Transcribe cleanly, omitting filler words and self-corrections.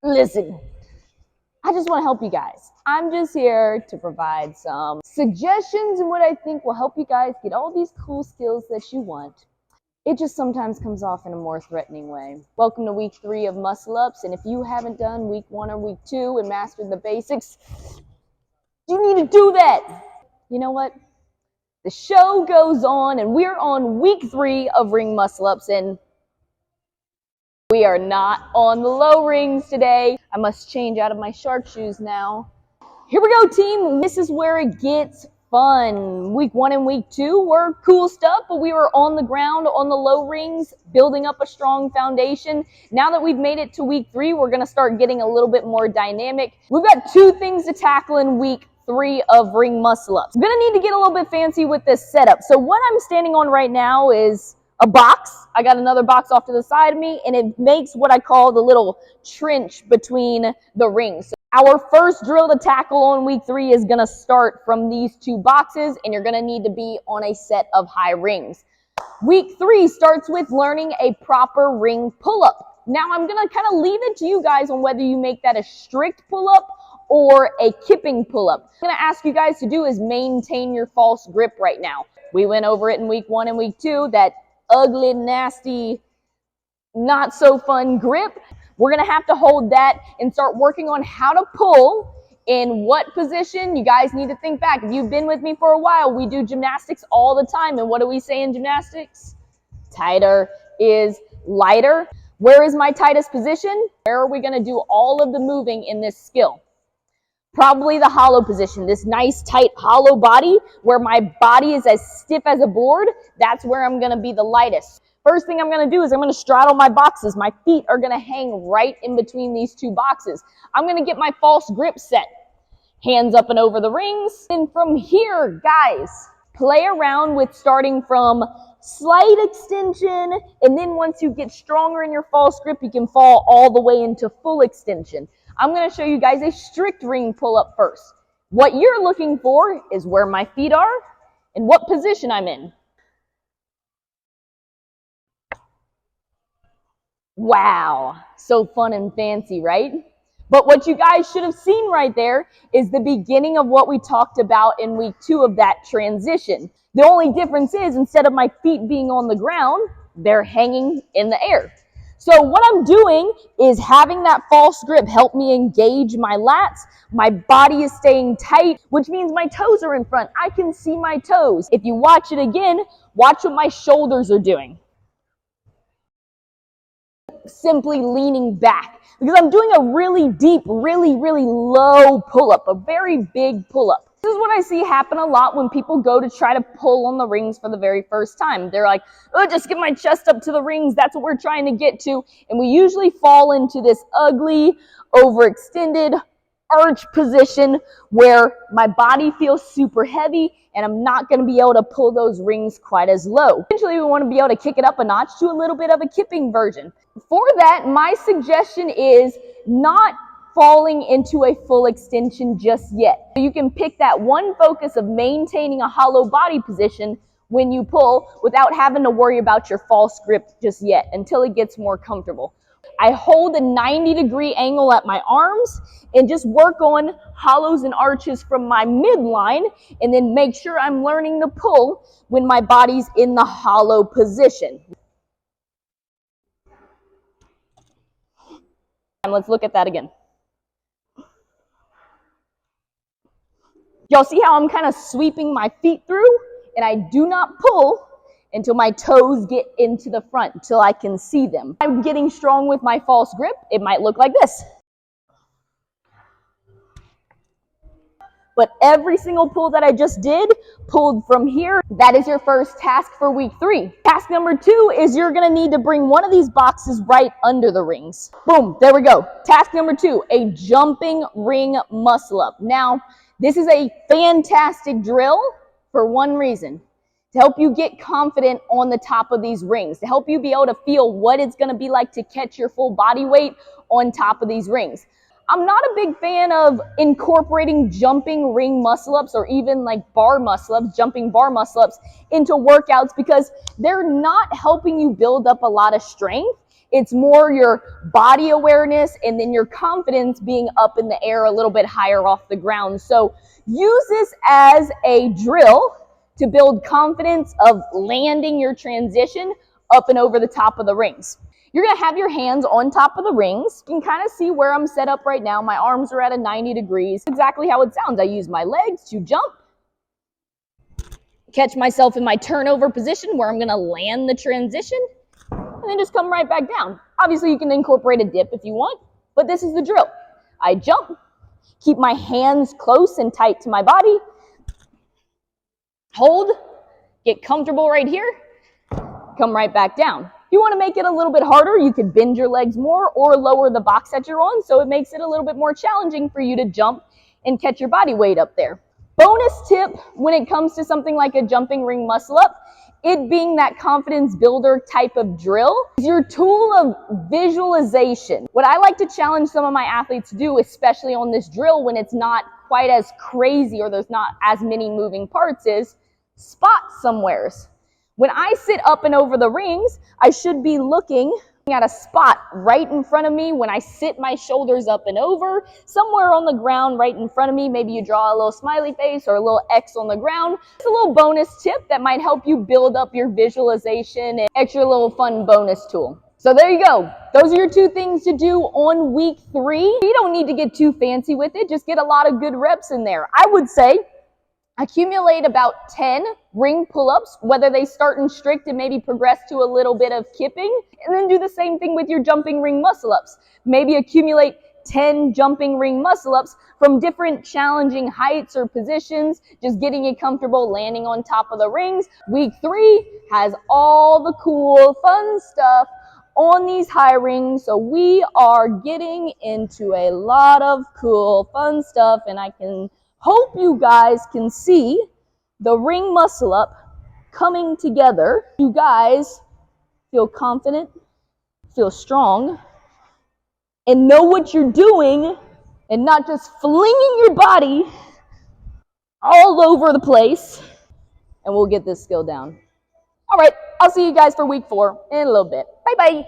Listen, I just want to help you guys. I'm just here to provide some suggestions and what I think will help you guys get all these cool skills that you want. It just sometimes comes off in a more threatening way. Welcome to week 3 of Muscle Ups, and if you haven't done week 1 or week 2 and mastered the basics, you need to do that. You know what? The show goes on, and we're on week 3 of Ring Muscle Ups, and we are not on the low rings today. I must change out of my shark shoes now. Here we go, team. This is where it gets fun. Week 1 and week 2 were cool stuff, but we were on the ground, on the low rings, building up a strong foundation. Now that we've made it to week 3, we're going to start getting a little bit more dynamic. We've got 2 things to tackle in week 3 of Ring Muscle Ups. I'm going to need to get a little bit fancy with this setup. So what I'm standing on right now is a box. I got another box off to the side of me, and it makes what I call the little trench between the rings. So our first drill to tackle on week 3 is going to start from these 2 boxes, and you're going to need to be on a set of high rings. Week 3 starts with learning a proper ring pull-up. Now I'm going to kind of leave it to you guys on whether you make that a strict pull-up or a kipping pull-up. What I'm going to ask you guys to do is maintain your false grip right now. We went over it in week 1 and week 2, that ugly, nasty, not so fun grip. We're going to have to hold that and start working on how to pull in what position. You guys need to think back. If you've been with me for a while, we do gymnastics all the time. And what do we say in gymnastics? Tighter is lighter. Where is my tightest position? Where are we going to do all of the moving in this skill? Probably the hollow position, this nice tight hollow body where my body is as stiff as a board. That's where I'm going to be the lightest. First thing I'm going to do is I'm going to straddle my boxes. My feet are going to hang right in between these 2 boxes. I'm going to get my false grip set. Hands up and over the rings. And from here, guys, play around with starting from slight extension. And then once you get stronger in your false grip, you can fall all the way into full extension. I'm going to show you guys a strict ring pull-up first. What you're looking for is where my feet are and what position I'm in. Wow, so fun and fancy, right? But what you guys should have seen right there is the beginning of what we talked about in week 2 of that transition. The only difference is instead of my feet being on the ground, they're hanging in the air. So what I'm doing is having that false grip help me engage my lats. My body is staying tight, which means my toes are in front. I can see my toes. If you watch it again, watch what my shoulders are doing. Simply leaning back because I'm doing a really deep, really low pull-up, a very big pull-up. This is what I see happen a lot when people go to try to pull on the rings for the very first time. They're like, oh, just get my chest up to the rings. That's what we're trying to get to. And we usually fall into this ugly, overextended arch position where my body feels super heavy and I'm not going to be able to pull those rings quite as low. Eventually, we want to be able to kick it up a notch to a little bit of a kipping version. For that, my suggestion is not falling into a full extension just yet. You can pick that one focus of maintaining a hollow body position when you pull without having to worry about your false grip just yet until it gets more comfortable. I hold a 90-degree angle at my arms and just work on hollows and arches from my midline and then make sure I'm learning to pull when my body's in the hollow position. And let's look at that again. Y'all see how I'm kind of sweeping my feet through and I do not pull until my toes get into the front, until I can see them. I'm getting strong with my false grip. It might look like this. But every single pull that I just did, pulled from here. That is your first task for week 3. Task number 2 is you're going to need to bring one of these boxes right under the rings. Boom, there we go. Task number 2, a jumping ring muscle up. Now, this is a fantastic drill for one reason. To help you get confident on the top of these rings. To help you be able to feel what it's going to be like to catch your full body weight on top of these rings. I'm not a big fan of incorporating jumping ring muscle-ups or even like bar muscle-ups, jumping bar muscle-ups into workouts because they're not helping you build up a lot of strength. It's more your body awareness and then your confidence being up in the air a little bit higher off the ground. So use this as a drill to build confidence of landing your transition up and over the top of the rings. You're going to have your hands on top of the rings. You can kind of see where I'm set up right now. My arms are at a 90 degrees. Exactly how it sounds. I use my legs to jump, catch myself in my turnover position where I'm going to land the transition, and then just come right back down. Obviously, you can incorporate a dip if you want, but this is the drill. I jump, keep my hands close and tight to my body, hold, get comfortable right here, come right back down. If you want to make it a little bit harder, you could bend your legs more or lower the box that you're on, so it makes it a little bit more challenging for you to jump and catch your body weight up there. Bonus tip when it comes to something like a jumping ring muscle up, it being that confidence builder type of drill, is your tool of visualization. What I like to challenge some of my athletes to do, especially on this drill when it's not quite as crazy or there's not as many moving parts, is spot somewheres. When I sit up and over the rings, I should be looking at a spot right in front of me when I sit my shoulders up and over, somewhere on the ground right in front of me. Maybe you draw a little smiley face or a little X on the ground. It's a little bonus tip that might help you build up your visualization and extra little fun bonus tool. So there you go. Those are your 2 things to do on week 3. You don't need to get too fancy with it. Just get a lot of good reps in there. I would say accumulate about 10 ring pull-ups, whether they start in strict and maybe progress to a little bit of kipping, and then do the same thing with your jumping ring muscle-ups. Maybe accumulate 10 jumping ring muscle-ups from different challenging heights or positions, just getting you comfortable landing on top of the rings. Week 3 has all the cool, fun stuff on these high rings, so we are getting into a lot of cool, fun stuff, and I can hope you guys can see the ring muscle up coming together. You guys feel confident, feel strong, and know what you're doing and not just flinging your body all over the place. And we'll get this skill down. All right, I'll see you guys for week 4 in a little bit. Bye-bye.